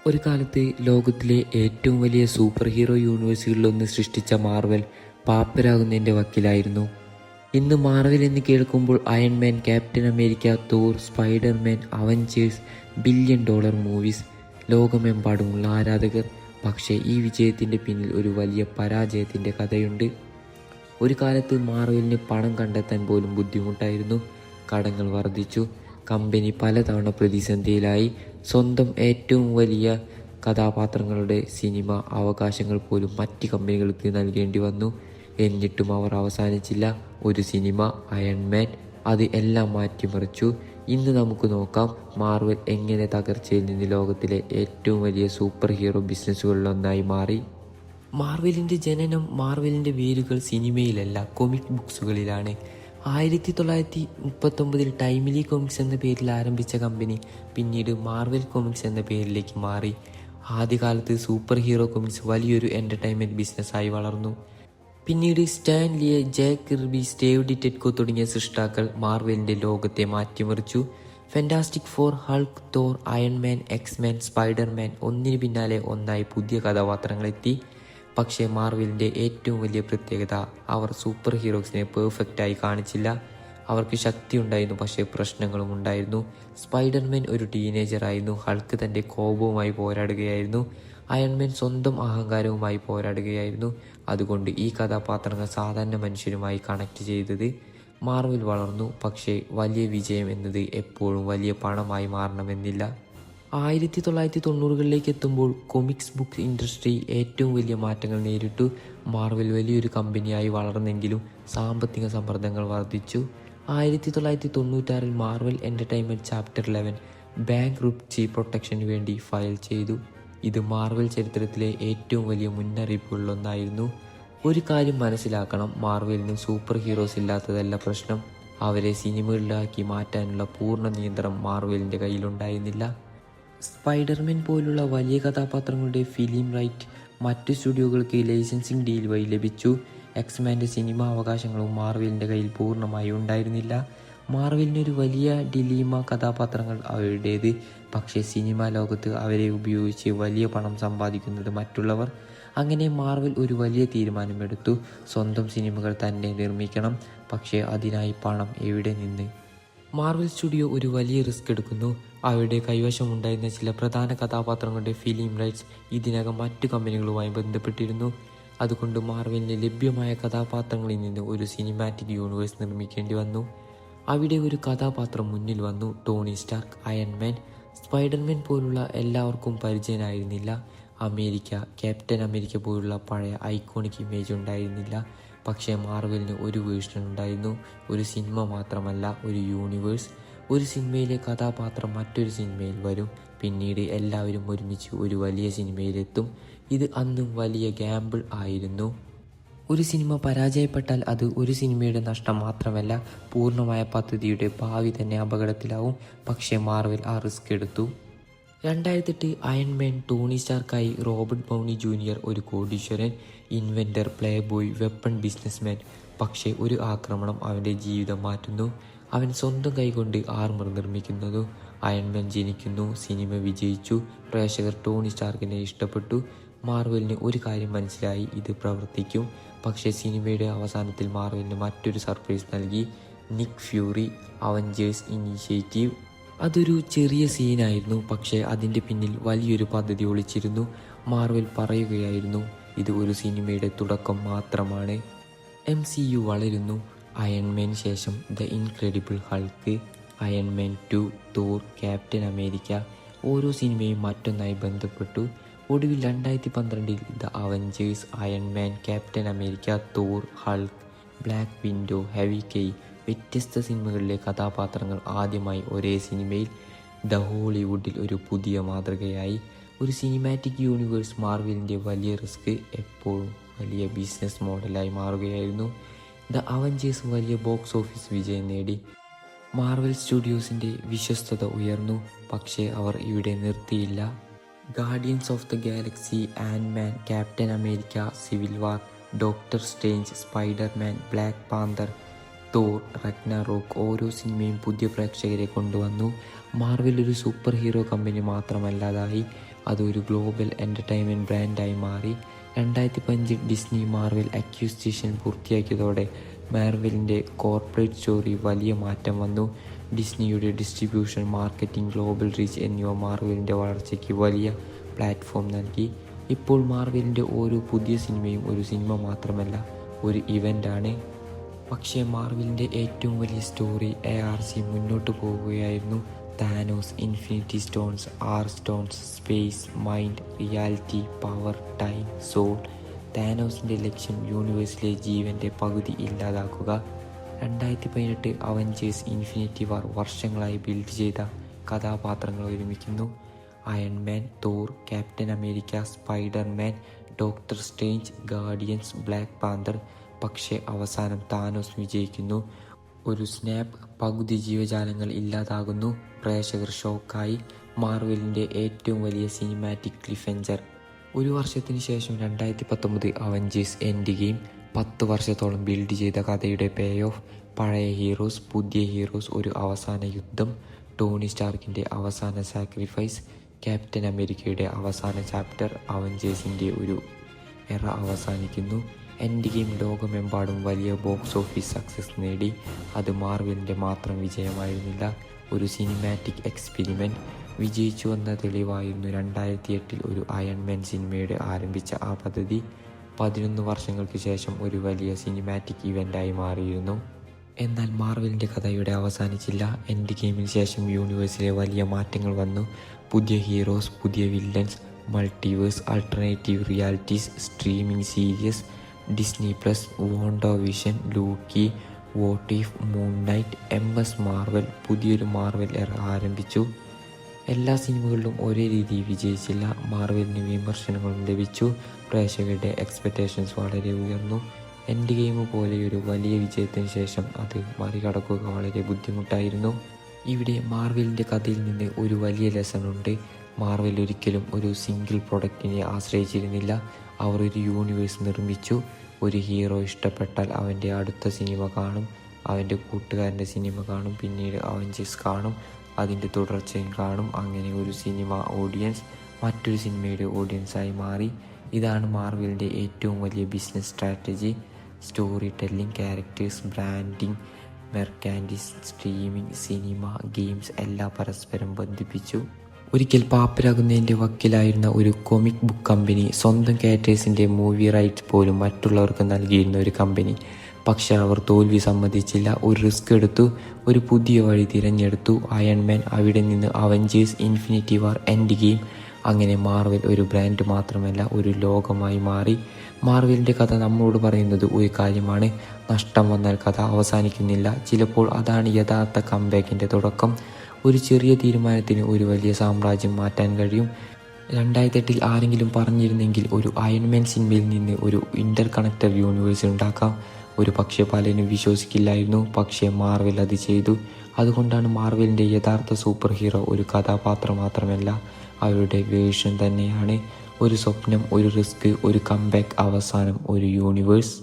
ഒരു കാലത്ത് ലോകത്തിലെ ഏറ്റവും വലിയ സൂപ്പർ ഹീറോ യൂണിവേഴ്സുകളിലൊന്ന് സൃഷ്ടിച്ച മാർവൽ പാപ്പരാകുന്നതിൻ്റെ വക്കിലായിരുന്നു. ഇന്ന് മാർവൽ എന്ന് കേൾക്കുമ്പോൾ Iron Man, Captain America, Thor, Spiderman, Avengers, billion dollar movies, ലോകമെമ്പാടുമുള്ള ആരാധകർ. പക്ഷേ ഈ വിജയത്തിൻ്റെ പിന്നിൽ ഒരു വലിയ പരാജയത്തിൻ്റെ കഥയുണ്ട്. ഒരു കാലത്ത് മാർവലിന് പണം കണ്ടെത്താൻ പോലും ബുദ്ധിമുട്ടായിരുന്നു. കടങ്ങൾ വർദ്ധിച്ചു, കമ്പനി പലതവണ പ്രതിസന്ധിയിലായി, സ്വന്തം ഏറ്റവും വലിയ കഥാപാത്രങ്ങളുടെ സിനിമ അവകാശങ്ങൾ പോലും മറ്റ് കമ്പനികൾക്ക് നൽകേണ്ടി വന്നു. എന്നിട്ടും അവർ അവസാനിച്ചില്ല. ഒരു സിനിമ, അയൺമാൻ, അത് എല്ലാം മാറ്റിമറിച്ചു. ഇന്ന് നമുക്ക് നോക്കാം മാർവൽ എങ്ങനെ തകർച്ചയിൽ നിന്ന് ലോകത്തിലെ ഏറ്റവും വലിയ സൂപ്പർ ഹീറോ ബിസിനസ്സുകളിലൊന്നായി മാറി. മാർവലിൻ്റെ ജനനം, മാർവലിൻ്റെ വേരുകൾ സിനിമയിലല്ല, കൊമിക് ബുക്സുകളിലാണ്. 1939 ടൈംലി കോമിക്സ് എന്ന പേരിൽ ആരംഭിച്ച കമ്പനി പിന്നീട് മാർവൽ കോമിക്സ് എന്ന പേരിലേക്ക് മാറി. ആദ്യകാലത്ത് സൂപ്പർ ഹീറോ കോമിക്സ് വലിയൊരു എൻ്റർടൈൻമെൻറ്റ് ബിസിനസ്സായി വളർന്നു. പിന്നീട് Stan Lee, Jack Kirby, Steve Ditko തുടങ്ങിയ സൃഷ്ടാക്കൾ മാർവലിൻ്റെ ലോകത്തെ മാറ്റിമറിച്ചു. Fantastic four, Hulk, Thor, Iron Man, X Men, Spider Man, ഒന്നിനു പിന്നാലെ ഒന്നായി പുതിയ കഥാപാത്രങ്ങളെത്തി. പക്ഷേ മാർവലിൻ്റെ ഏറ്റവും വലിയ പ്രത്യേകത, അവർ സൂപ്പർ ഹീറോസിനെ പെർഫെക്റ്റായി കാണിച്ചില്ല. അവർക്ക് ശക്തി ഉണ്ടായിരുന്നു, പക്ഷേ പ്രശ്നങ്ങളും ഉണ്ടായിരുന്നു. സ്പൈഡർമാൻ ഒരു ടീനേജറായിരുന്നു, ഹൾക്ക് തൻ്റെ കോപവുമായി പോരാടുകയായിരുന്നു, അയൺമാൻ സ്വന്തം അഹങ്കാരവുമായി പോരാടുകയായിരുന്നു. അതുകൊണ്ട് ഈ കഥാപാത്രങ്ങൾ സാധാരണ മനുഷ്യരുമായി കണക്ട് ചെയ്തത്. മാർവൽ വളർന്നു, പക്ഷേ വലിയ വിജയം എന്നത് എപ്പോഴും വലിയ പണമായി മാറണമെന്നില്ല. 1990കളിലേക്ക് എത്തുമ്പോൾ കൊമിക്സ് ബുക്ക് ഇൻഡസ്ട്രി ഏറ്റവും വലിയ മാറ്റങ്ങൾ നേരിട്ടു. മാർവൽ വലിയൊരു കമ്പനിയായി വളർന്നെങ്കിലും സാമ്പത്തിക സമ്മർദ്ദങ്ങൾ വർദ്ധിച്ചു. 1996 മാർവൽ എൻ്റർടൈൻമെൻറ്റ് ചാപ്റ്റർ 11 ബാങ്ക്രപ്സി പ്രൊട്ടക്ഷന് വേണ്ടി ഫയൽ ചെയ്തു. ഇത് മാർവൽ ചരിത്രത്തിലെ ഏറ്റവും വലിയ മുന്നറിയിപ്പുകളിലൊന്നായിരുന്നു. ഒരു കാര്യം മനസ്സിലാക്കണം, മാർവലിന് സൂപ്പർ ഹീറോസ് ഇല്ലാത്തതല്ല പ്രശ്നം, അവരെ സിനിമകളിലാക്കി മാറ്റാനുള്ള പൂർണ്ണ നിയന്ത്രണം മാർവലിൻ്റെ കയ്യിലുണ്ടായിരുന്നില്ല. സ്പൈഡർമാൻ പോലുള്ള വലിയ കഥാപാത്രങ്ങളുടെ ഫിലിം റൈറ്റ് മറ്റ് സ്റ്റുഡിയോകൾക്ക് ലൈസൻസിങ് ഡീൽ വഴി ലഭിച്ചു. എക്സ്മാൻ്റെ സിനിമാ അവകാശങ്ങളും മാർവലിൻ്റെ കയ്യിൽ പൂർണ്ണമായി ഉണ്ടായിരുന്നില്ല. മാർവലിനൊരു വലിയ ഡിലീമ, കഥാപാത്രങ്ങൾ അവരുടേത്, പക്ഷേ സിനിമാ ലോകത്ത് അവരെ ഉപയോഗിച്ച് വലിയ പണം സമ്പാദിക്കുന്നത് മറ്റുള്ളവർ. അങ്ങനെ മാർവൽ ഒരു വലിയ തീരുമാനമെടുത്തു, സ്വന്തം സിനിമകൾ തന്നെ നിർമ്മിക്കണം. പക്ഷേ അതിനായി പണം എവിടെ നിന്ന്? മാർവൽ സ്റ്റുഡിയോ ഒരു വലിയ റിസ്ക് എടുക്കുന്നു. അവരുടെ കൈവശമുണ്ടായിരുന്ന ചില പ്രധാന കഥാപാത്രങ്ങളുടെ ഫിലിം റൈറ്റ്സ് ഇതിനകം മറ്റു കമ്പനികളുമായി ബന്ധപ്പെട്ടിരുന്നു. അതുകൊണ്ട് മാർവലിന് ലഭ്യമായ കഥാപാത്രങ്ങളിൽ നിന്ന് ഒരു സിനിമാറ്റിക് യൂണിവേഴ്സ് നിർമ്മിക്കേണ്ടി വന്നു. അവിടെ ഒരു കഥാപാത്രം മുന്നിൽ വന്നു, ടോണി സ്റ്റാർക്ക്, അയൺമാൻ. സ്പൈഡർമാൻ പോലുള്ള എല്ലാവർക്കും പരിചയനായിരുന്നില്ല. അമേരിക്ക, ക്യാപ്റ്റൻ അമേരിക്ക പോലുള്ള പഴയ ഐക്കോണിക് ഇമേജ് ഉണ്ടായിരുന്നില്ല. പക്ഷേ മാർവലിന് ഒരു വേർഷൻ ഉണ്ടായിരുന്നു. ഒരു സിനിമ മാത്രമല്ല, ഒരു യൂണിവേഴ്സ്. ഒരു സിനിമയിലെ കഥാപാത്രം മറ്റൊരു സിനിമയിൽ വരും, പിന്നീട് എല്ലാവരും ഒരുമിച്ച് ഒരു വലിയ സിനിമയിലെത്തും. ഇത് അന്നും വലിയ ഗാമ്പിൾ ആയിരുന്നു. ഒരു സിനിമ പരാജയപ്പെട്ടാൽ അത് ഒരു സിനിമയുടെ നഷ്ടം മാത്രമല്ല, പൂർണ്ണമായ പദ്ധതിയുടെ ഭാവി തന്നെ അപകടത്തിലാവും. പക്ഷേ മാർവൽ ആ റിസ്ക് എടുത്തു. 2008 അയൺമാൻ ടോണി സ്റ്റാർക്കായി. റോബർട്ട് ഡൗണി ജൂനിയർ ഒരു കോടീശ്വരൻ, inventor, play boy, weapon businessman. പക്ഷേ ഒരു ആക്രമണം അവൻ്റെ ജീവിതം മാറ്റുന്നു. അവൻ സ്വന്തം കൈകൊണ്ട് ആർമർ നിർമ്മിക്കുന്നു. അയൺമാൻ ജനിക്കുന്നു, സിനിമ വിജയിച്ചു, പ്രേക്ഷകർ ടോണി സ്റ്റാർക്കിനെ ഇഷ്ടപ്പെട്ടു. മാർവലിന് ഒരു കാര്യം മനസ്സിലായി, ഇത് പ്രവർത്തിക്കും. പക്ഷേ സിനിമയുടെ അവസാനത്തിൽ മാർവലിന് മറ്റൊരു സർപ്രൈസ് നൽകി, നിക് ഫ്യൂറി, അവഞ്ചേഴ്സ് ഇനീഷ്യേറ്റീവ്. അതൊരു ചെറിയ സീനായിരുന്നു, പക്ഷേ അതിൻ്റെ പിന്നിൽ വലിയൊരു പദ്ധതി ഒളിച്ചിരുന്നു. മാർവൽ പറയുകയായിരുന്നു, ഇത് ഒരു സിനിമയുടെ തുടക്കം മാത്രമാണ്. MCU വളരുന്നു. അയൺമാൻ ശേഷം the incredible Hulk, Iron Man 2, Thor, Captain America. ഓരോ സിനിമയും മറ്റൊന്നായി ബന്ധപ്പെട്ടു. ഒടുവിൽ 2012 the Avengers, Iron Man, Captain America, Thor, Hulk, black window, heavy key. വ്യത്യസ്ത സിനിമകളിലെ കഥാപാത്രങ്ങൾ ആദ്യമായി ഒരേ സിനിമയിൽ. ദ ഹോളിവുഡിൽ ഒരു പുതിയ മാതൃകയായി. ഒരു സിനിമാറ്റിക് യൂണിവേഴ്സ്. മാർവലിൻ്റെ വലിയ റിസ്ക് എപ്പോഴും വലിയ ബിസിനസ് മോഡലായി മാറുകയായിരുന്നു. ദ അവഞ്ചേഴ്സ് വലിയ ബോക്സ് ഓഫീസ് വിജയം നേടി. മാർവൽ സ്റ്റുഡിയോസിൻ്റെ വിശ്വസ്തത ഉയർന്നു. പക്ഷേ അവർ ഇവിടെ നിർത്തിയില്ല. Guardians of the Galaxy, Ant Man, Captain America, Civil War, Doctor Strange, Spider Man, Black Panther, Thor, Ragnarok. ഓരോ സിനിമയും പുതിയ പ്രേക്ഷകരെ കൊണ്ടുവന്നു. മാർവൽ ഒരു സൂപ്പർ ഹീറോ കമ്പനി മാത്രമല്ലാതായി, അതൊരു ഗ്ലോബൽ എൻ്റർടൈൻമെൻറ്റ് ബ്രാൻഡായി മാറി. 2015 ഡിസ്നി മാർവൽ അക്വിസിഷൻ പൂർത്തിയാക്കിയതോടെ മാർവലിൻ്റെ കോർപ്പറേറ്റ് സ്റ്റോറി വലിയ മാറ്റം വന്നു. ഡിസ്നിയുടെ ഡിസ്ട്രിബ്യൂഷൻ, മാർക്കറ്റിംഗ്, ഗ്ലോബൽ റീച്ച് എന്നിവ മാർവലിൻ്റെ വളർച്ചയ്ക്ക് വലിയ പ്ലാറ്റ്ഫോം നൽകി. ഇപ്പോൾ മാർവലിൻ്റെ ഓരോ പുതിയ സിനിമയും ഒരു സിനിമ മാത്രമല്ല, ഒരു ഇവൻ്റാണ്. പക്ഷേ മാർവലിൻ്റെ ഏറ്റവും വലിയ സ്റ്റോറി ARC മുന്നോട്ട് പോവുകയായിരുന്നു. Thanos, infinity stones, stones, space, mind, reality, power, time, soul. താനോസിൻ്റെ ലക്ഷ്യം യൂണിവേഴ്സിലെ ജീവൻ്റെ പകുതി ഇല്ലാതാക്കുക. 2018 അവഞ്ചേഴ്സ് ഇൻഫിനിറ്റി വാർ വർഷങ്ങളായി ബിൽഡ് ചെയ്ത കഥാപാത്രങ്ങൾ ഒരുമിക്കുന്നു. Iron Man, Thor, Captain America, Spider Man, Doctor Strange, Guardians, Black Panther. പക്ഷേ അവസാനം താനോസ് വിജയിക്കുന്നു. ഒരു സ്നാപ്പ്, പകുതി ജീവജാലങ്ങൾ ഇല്ലാതാകുന്നു. പ്രേക്ഷകർ ഷോക്കായി. മാർവലിൻ്റെ ഏറ്റവും വലിയ സിനിമാറ്റിക് ക്ലിഫ്ഹാഞ്ചർ. ഒരു വർഷത്തിന് ശേഷം 2019 അവഞ്ചേഴ്സ് എൻഡ് ഗെയിം. 10 വർഷത്തോളം ബിൽഡ് ചെയ്ത കഥയുടെ പേ ഓഫ്. പഴയ ഹീറോസ്, പുതിയ ഹീറോസ്, ഒരു അവസാന യുദ്ധം. ടോണി സ്റ്റാർക്കിൻ്റെ അവസാന സാക്രിഫൈസ്, ക്യാപ്റ്റൻ അമേരിക്കയുടെ അവസാന ചാപ്റ്റർ. അവഞ്ചേഴ്സിൻ്റെ ഒരു എറ അവസാനിക്കുന്നു. എൻഡ് ഗെയിം ലോകമെമ്പാടും വലിയ ബോക്സ് ഓഫീസ് സക്സസ് നേടി. അത് മാർവലിൻ്റെ മാത്രം വിജയമായിരുന്നില്ല, ഒരു സിനിമാറ്റിക് എക്സ്പെരിമെൻറ്റ്. വിജയിച്ചു വന്ന തെളിവായിരുന്നു 2008 ഒരു അയൺമാൻ സിനിമയുടെ ആരംഭിച്ച ആ പദ്ധതി. 11 വർഷങ്ങൾക്ക് ശേഷം ഒരു വലിയ സിനിമാറ്റിക് ഇവൻ്റായി മാറിയിരുന്നു. എന്നാൽ മാർവലിൻ്റെ കഥ ഇവിടെ അവസാനിച്ചില്ല. എൻഡ് ഗെയിമിന് ശേഷം യൂണിവേഴ്സിലെ വലിയ മാറ്റങ്ങൾ വന്നു. പുതിയ ഹീറോസ്, പുതിയ villains, multiverse, alternative realities, streaming series, Disney plus, WandaVision, Loki, what if, Moon Knight, MS Marvel. പുതിയൊരു മാർവൽ എറ ആരംഭിച്ചു. എല്ലാ സിനിമകളിലും ഒരേ രീതിയിൽ വിജയിച്ചില്ല. മാർവലിന് വിമർശനങ്ങളും ലഭിച്ചു. പ്രേക്ഷകരുടെ എക്സ്പെക്റ്റേഷൻസ് വളരെ ഉയർന്നു. എൻഡ് ഗെയിം പോലെയൊരു വലിയ വിജയത്തിന് ശേഷം അത് മറികടക്കുക വളരെ ബുദ്ധിമുട്ടായിരുന്നു. ഇവിടെ മാർവലിൻ്റെ കഥയിൽ നിന്ന് ഒരു വലിയ ലെസൺ ഉണ്ട്. മാർവൽ ഒരിക്കലും ഒരു സിംഗിൾ പ്രൊഡക്റ്റിനെ ആശ്രയിച്ചിരുന്നില്ല. അവർ ഒരു യൂണിവേഴ്സ് നിർമ്മിച്ചു. ഒരു ഹീറോ ഇഷ്ടപ്പെട്ടാൽ അവൻ്റെ അടുത്ത സിനിമ കാണും, അവൻ്റെ കൂട്ടുകാരൻ്റെ സിനിമ കാണും, പിന്നീട് അവഞ്ചേഴ്സ് കാണും, അതിൻ്റെ തുടർച്ചയും കാണും. അങ്ങനെ ഒരു സിനിമ ഓഡിയൻസ് മറ്റൊരു സിനിമയുടെ ഓഡിയൻസായി മാറി. ഇതാണ് മാർവലിൻ്റെ ഏറ്റവും വലിയ business strategy. Story telling, characters, branding, merchandise, streaming, cinema, games എല്ലാം പരസ്പരം ബന്ധിപ്പിച്ചു. ഒരിക്കൽ പാപ്പരാകുന്നതിൻ്റെ വക്കിലായിരുന്ന ഒരു കോമിക് ബുക്ക് കമ്പനി സ്വന്തം ക്യാരക്ടേഴ്സിൻ്റെ മൂവി റൈറ്റ്സ് പോലും മറ്റുള്ളവർക്ക് നൽകിയിരുന്ന ഒരു കമ്പനി. പക്ഷെ അവർ തോൽവി സമ്മതിച്ചില്ല. ഒരു റിസ്ക് എടുത്തു, ഒരു പുതിയ വഴി തിരഞ്ഞെടുത്തു. അയൺമാൻ, അവിടെ നിന്ന് അവഞ്ചേഴ്സ്, ഇൻഫിനിറ്റി വാർ, എൻഡ് ഗെയിം. അങ്ങനെ മാർവൽ ഒരു ബ്രാൻഡ് മാത്രമല്ല, ഒരു ലോകമായി മാറി. മാർവലിൻ്റെ കഥ നമ്മളോട് പറയുന്നത് ഒരു കാര്യമാണ്: നഷ്ടം വന്നാൽ കഥ അവസാനിക്കുന്നില്ല. ചിലപ്പോൾ അതാണ് യഥാർത്ഥ കംബാക്കിൻ്റെ തുടക്കം. ഒരു ചെറിയ തീരുമാനത്തിന് ഒരു വലിയ സാമ്രാജ്യം മാറ്റാൻ കഴിയും. 2008 ആരെങ്കിലും പറഞ്ഞിരുന്നെങ്കിൽ ഒരു അയൺമാൻ സിനിമയിൽ നിന്ന് ഒരു ഇൻ്റർ കണക്റ്റഡ് യൂണിവേഴ്സ് ഉണ്ടാക്കാം, ഒരു പക്ഷേ പലരും വിശ്വസിക്കില്ലായിരുന്നു. പക്ഷേ മാർവൽ അത് ചെയ്തു. അതുകൊണ്ടാണ് മാർവലിൻ്റെ യഥാർത്ഥ സൂപ്പർ ഹീറോ ഒരു കഥാപാത്രം മാത്രമല്ല, അവരുടെ വേർഷൻ തന്നെയാണ്. ഒരു സ്വപ്നം, ഒരു റിസ്ക്, ഒരു കംബാക്ക്, അവസാനം ഒരു യൂണിവേഴ്സ്.